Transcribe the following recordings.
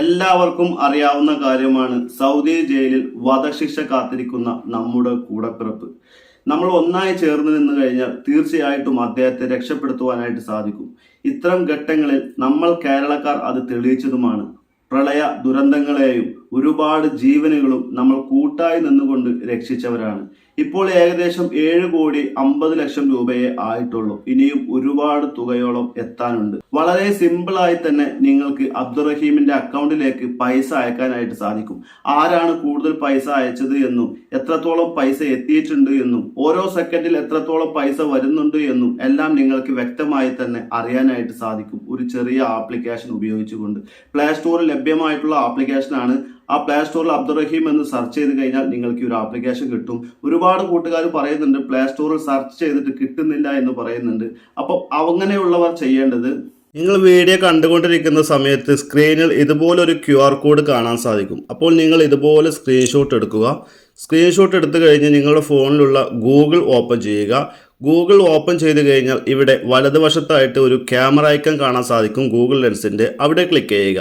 എല്ലാവർക്കും അറിയാവുന്ന കാര്യമാണ് സൗദി ജയിലിൽ വധശിക്ഷ കാത്തിരിക്കുന്ന നമ്മുടെ കൂടപ്പിറപ്പ്. നമ്മൾ ഒന്നായി ചേർന്ന് നിന്ന് കഴിഞ്ഞാൽ തീർച്ചയായിട്ടും അദ്ദേഹത്തെ രക്ഷപ്പെടുത്തുവാനായിട്ട് സാധിക്കും. ഇത്തരം ഘട്ടങ്ങളിൽ നമ്മൾ കേരളക്കാർ അത് തെളിയിച്ചതുമാണ്. പ്രളയ ദുരന്തങ്ങളെയും ഒരുപാട് ജീവനുകളും നമ്മൾ കൂട്ടായി നിന്നുകൊണ്ട് രക്ഷിച്ചവരാണ്. ഇപ്പോൾ ഏകദേശം 7,50,00,000 രൂപയെ ആയിട്ടുള്ളൂ. ഇനിയും ഒരുപാട് തുകയോളം എത്താനുണ്ട്. വളരെ സിമ്പിളായി തന്നെ നിങ്ങൾക്ക് അബ്ദുറഹീമിന്റെ അക്കൗണ്ടിലേക്ക് പൈസ അയക്കാനായിട്ട് സാധിക്കും. ആരാണ് കൂടുതൽ പൈസ അയച്ചത് എന്നും എത്രത്തോളം പൈസ എത്തിയിട്ടുണ്ട് എന്നും ഓരോ സെക്കൻഡിൽ എത്രത്തോളം പൈസ വരുന്നുണ്ട് എന്നും എല്ലാം നിങ്ങൾക്ക് വ്യക്തമായി തന്നെ അറിയാനായിട്ട് സാധിക്കും ഒരു ചെറിയ ആപ്ലിക്കേഷൻ ഉപയോഗിച്ചുകൊണ്ട്. പ്ലേ സ്റ്റോറിൽ ലഭ്യമായിട്ടുള്ള ആപ്ലിക്കേഷനാണ്. ആ പ്ലേ സ്റ്റോറിൽ അബ്ദുറഹീം എന്ന് സെർച്ച് ചെയ്ത് കഴിഞ്ഞാൽ നിങ്ങൾക്ക് ഒരു ആപ്ലിക്കേഷൻ കിട്ടും. ഒരുപാട് കൂട്ടുകാർ പറയുന്നുണ്ട് പ്ലേ സ്റ്റോറിൽ സെർച്ച് ചെയ്തിട്ട് കിട്ടുന്നില്ല എന്ന് പറയുന്നുണ്ട്. അപ്പോൾ അങ്ങനെയുള്ളവർ ചെയ്യേണ്ടത്, നിങ്ങൾ വീഡിയോ കണ്ടുകൊണ്ടിരിക്കുന്ന സമയത്ത് സ്ക്രീനിൽ ഇതുപോലൊരു QR കോഡ് കാണാൻ സാധിക്കും. അപ്പോൾ നിങ്ങൾ ഇതുപോലെ സ്ക്രീൻഷോട്ട് എടുക്കുക. സ്ക്രീൻഷോട്ട് എടുത്തു കഴിഞ്ഞ് നിങ്ങളുടെ ഫോണിലുള്ള ഗൂഗിൾ ഓപ്പൺ ചെയ്യുക. ഗൂഗിൾ ഓപ്പൺ ചെയ്ത് കഴിഞ്ഞാൽ ഇവിടെ വലതുവശത്തായിട്ട് ഒരു ക്യാമറ ഐക്കൺ കാണാൻ സാധിക്കും ഗൂഗിൾ ലെൻസിൻ്റെ. അവിടെ ക്ലിക്ക് ചെയ്യുക.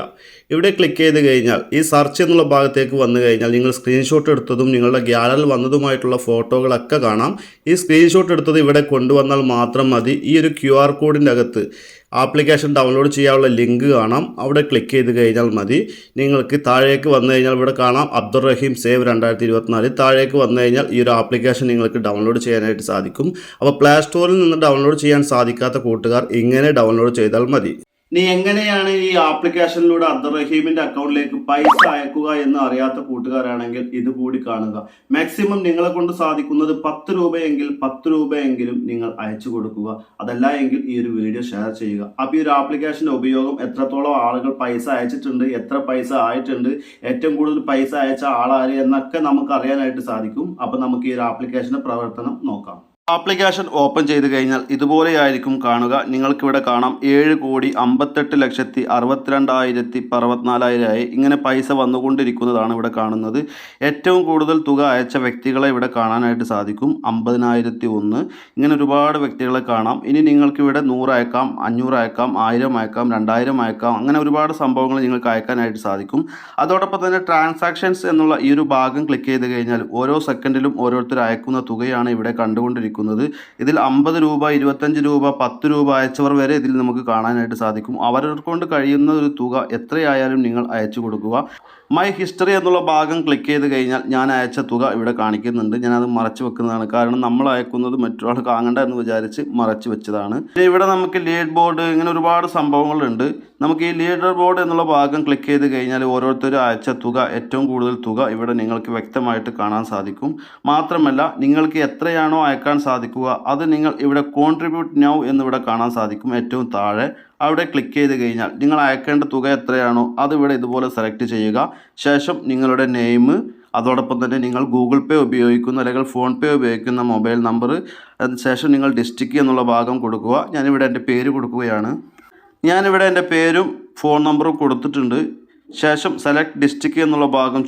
ഇവിടെ ക്ലിക്ക് ചെയ്ത് കഴിഞ്ഞാൽ ഈ സെർച്ച് എന്നുള്ള ഭാഗത്തേക്ക് വന്നു കഴിഞ്ഞാൽ നിങ്ങൾ സ്ക്രീൻഷോട്ട് എടുത്തതും നിങ്ങളുടെ ഗ്യാലറിയിൽ വന്നതുമായിട്ടുള്ള ഫോട്ടോകളൊക്കെ കാണാം. ഈ സ്ക്രീൻഷോട്ട് എടുത്തത് ഇവിടെ കൊണ്ടുവന്നാൽ മാത്രം മതി. ഈ ഒരു QR കോഡിൻ്റെ അകത്ത് ആപ്ലിക്കേഷൻ ഡൗൺലോഡ് ചെയ്യാനുള്ള ലിങ്ക് കാണാം. അവിടെ ക്ലിക്ക് ചെയ്ത് കഴിഞ്ഞാൽ മതി. നിങ്ങൾക്ക് താഴേക്ക് വന്നു കഴിഞ്ഞാൽ ഇവിടെ കാണാം അബ്ദുറഹീം സേവ് 2024. താഴേക്ക് വന്നു കഴിഞ്ഞാൽ ഈ ഒരു ആപ്ലിക്കേഷൻ നിങ്ങൾക്ക് ഡൗൺലോഡ് ചെയ്യാനായിട്ട് സാധിക്കും. അപ്പോൾ പ്ലേ സ്റ്റോറിൽ നിന്ന് ഡൗൺലോഡ് ചെയ്യാൻ സാധിക്കാത്ത കൂട്ടുകാർ ഇങ്ങനെ ഡൗൺലോഡ് ചെയ്താൽ മതി. ഇനി എങ്ങനെയാണ് ഈ ആപ്ലിക്കേഷനിലൂടെ അബ്ദുറഹീമിന്റെ അക്കൗണ്ടിലേക്ക് പൈസ അയക്കുക എന്ന് അറിയാത്ത കൂട്ടുകാരാണെങ്കിൽ ഇത് കൂടി കാണുക. മാക്സിമം നിങ്ങളെ കൊണ്ട് സാധിക്കുന്നത് 10 രൂപയെങ്കിൽ 10 രൂപയെങ്കിലും നിങ്ങൾ അയച്ചു കൊടുക്കുക. അതല്ല എങ്കിൽ ഈ ഒരു വീഡിയോ ഷെയർ ചെയ്യുക. അപ്പോൾ ഈ ഒരു ആപ്ലിക്കേഷന്റെ ഉപയോഗം, എത്രത്തോളം ആളുകൾ പൈസ അയച്ചിട്ടുണ്ട്, എത്ര പൈസ ആയിട്ടുണ്ട്, ഏറ്റവും കൂടുതൽ പൈസ അയച്ച ആളാര് എന്നൊക്കെ നമുക്ക് അറിയാനായിട്ട് സാധിക്കും. അപ്പോൾ നമുക്ക് ഈ ഒരു ആപ്ലിക്കേഷന്റെ പ്രവർത്തനം നോക്കാം. ആപ്ലിക്കേഷൻ ഓപ്പൺ ചെയ്ത് കഴിഞ്ഞാൽ ഇതുപോലെയായിരിക്കും കാണുക. നിങ്ങൾക്കിവിടെ കാണാം 7,58,62,62,64 ആയി ഇങ്ങനെ പൈസ വന്നുകൊണ്ടിരിക്കുന്നതാണ് ഇവിടെ കാണുന്നത്. ഏറ്റവും കൂടുതൽ തുക അയച്ച വ്യക്തികളെ ഇവിടെ കാണാനായിട്ട് സാധിക്കും. 50,001. ഇങ്ങനെ ഒരുപാട് വ്യക്തികളെ കാണാം. ഇനി നിങ്ങൾക്കിവിടെ 100 അയക്കാം, 500 അയക്കാം, 1000 അയക്കാം, 2000 അയക്കാം. അങ്ങനെ ഒരുപാട് സംഭവങ്ങൾ നിങ്ങൾക്ക് അയക്കാനായിട്ട് സാധിക്കും. അതോടൊപ്പം തന്നെ ട്രാൻസാക്ഷൻസ് എന്നുള്ള ഈ ഒരു ഭാഗം ക്ലിക്ക് ചെയ്ത് കഴിഞ്ഞാൽ ഓരോ സെക്കൻഡിലും ഓരോരുത്തർ അയക്കുന്ന തുകയാണ് ഇവിടെ കണ്ടുകൊണ്ടിരിക്കുന്നത്. ഇതിൽ 50 രൂപ, 25 രൂപ, 10 രൂപ അയച്ചവർ വരെ ഇതിൽ നമുക്ക് കാണാനായിട്ട് സാധിക്കും. അവരെ കൊണ്ട് കഴിയുന്ന ഒരു തുക എത്രയായാലും നിങ്ങൾ അയച്ചു കൊടുക്കുക. മൈ ഹിസ്റ്ററി എന്നുള്ള ഭാഗം ക്ലിക്ക് ചെയ്ത് കഴിഞ്ഞാൽ ഞാൻ അയച്ച തുക ഇവിടെ കാണിക്കുന്നുണ്ട്. ഞാനത് മറച്ചു വെക്കുന്നതാണ്. കാരണം നമ്മൾ അയക്കുന്നത് മറ്റൊരാൾ കാണണ്ട എന്ന് വിചാരിച്ച് മറച്ചു വെച്ചതാണ്. ഇവിടെ നമുക്ക് ലീഡ് ബോർഡ്, ഇങ്ങനെ ഒരുപാട് സംഭവങ്ങളുണ്ട്. നമുക്ക് ഈ ലീഡർ ബോർഡ് എന്നുള്ള ഭാഗം ക്ലിക്ക് ചെയ്ത് കഴിഞ്ഞാൽ ഓരോരുത്തരും അയച്ച തുക, ഏറ്റവും കൂടുതൽ തുക ഇവിടെ നിങ്ങൾക്ക് വ്യക്തമായിട്ട് കാണാൻ സാധിക്കും. മാത്രമല്ല നിങ്ങൾക്ക് എത്രയാണോ അയക്കാൻ സാധിക്കുക അത് നിങ്ങൾ ഇവിടെ കോൺട്രിബ്യൂട്ട് നൗ എന്നിവിടെ കാണാൻ സാധിക്കും ഏറ്റവും താഴെ. അവിടെ ക്ലിക്ക് ചെയ്ത് കഴിഞ്ഞാൽ നിങ്ങൾ അയക്കേണ്ട തുക എത്രയാണോ അത് ഇവിടെ ഇതുപോലെ സെലക്ട് ചെയ്യുക. ശേഷം നിങ്ങളുടെ നെയിം, അതോടൊപ്പം തന്നെ നിങ്ങൾ ഗൂഗിൾ പേ ഉപയോഗിക്കുന്ന അല്ലെങ്കിൽ ഫോൺ പേ ഉപയോഗിക്കുന്ന മൊബൈൽ നമ്പർ, അതിനുശേഷം നിങ്ങൾ ഡിസ്ട്രിക്റ്റ് എന്നുള്ള ഭാഗം കൊടുക്കുക. ഞാനിവിടെ എൻ്റെ പേര് കൊടുക്കുകയാണ്. ഞാനിവിടെ എൻ്റെ പേരും ഫോൺ നമ്പറും കൊടുത്തിട്ടുണ്ട്. ശേഷം സെലക്ട് ഡിസ്ട്രിക്റ്റ് എന്നുള്ള ഭാഗം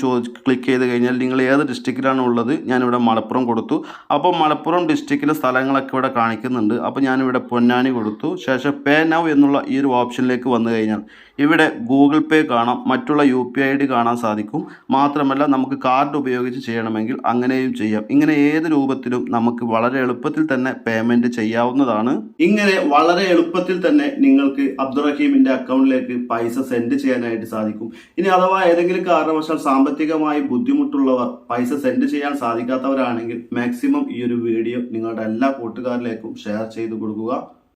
ക്ലിക്ക് ചെയ്ത് കഴിഞ്ഞാൽ നിങ്ങൾ ഏത് ഡിസ്ട്രിക്റ്റിലാണ് ഉള്ളത്. ഞാനിവിടെ മലപ്പുറം കൊടുത്തു. അപ്പോൾ മലപ്പുറം ഡിസ്ട്രിക്റ്റിലെ സ്ഥലങ്ങളൊക്കെ ഇവിടെ കാണിക്കുന്നുണ്ട്. അപ്പോൾ ഞാനിവിടെ പൊന്നാനി കൊടുത്തു. ശേഷം പേ നൗ എന്നുള്ള ഈ ഒരു ഓപ്ഷനിലേക്ക് വന്നു കഴിഞ്ഞാൽ ഇവിടെ ഗൂഗിൾ പേ കാണാം, മറ്റുള്ള UPI കാണാൻ സാധിക്കും. മാത്രമല്ല നമുക്ക് കാർഡ് ഉപയോഗിച്ച് ചെയ്യണമെങ്കിൽ അങ്ങനെയും ചെയ്യാം. ഇങ്ങനെ ഏത് രൂപത്തിലും നമുക്ക് വളരെ എളുപ്പത്തിൽ തന്നെ പേയ്മെൻറ്റ് ചെയ്യാവുന്നതാണ്. ഇങ്ങനെ വളരെ എളുപ്പത്തിൽ തന്നെ നിങ്ങൾക്ക് അബ്ദുറഹീമിൻ്റെ അക്കൗണ്ടിലേക്ക് പൈസ സെൻഡ് ചെയ്യാനായിട്ട് സാധിക്കും. ഇനി അഥവാ ഏതെങ്കിലും കാരണവശാൽ സാമ്പത്തികമായി ബുദ്ധിമുട്ടുള്ളവർ, പൈസ സെൻഡ് ചെയ്യാൻ സാധിക്കാത്തവരാണെങ്കിൽ മാക്സിമം ഈ ഒരു വീഡിയോ നിങ്ങളുടെ എല്ലാ കൂട്ടുകാരിലേക്കും ഷെയർ ചെയ്ത് കൊടുക്കുക.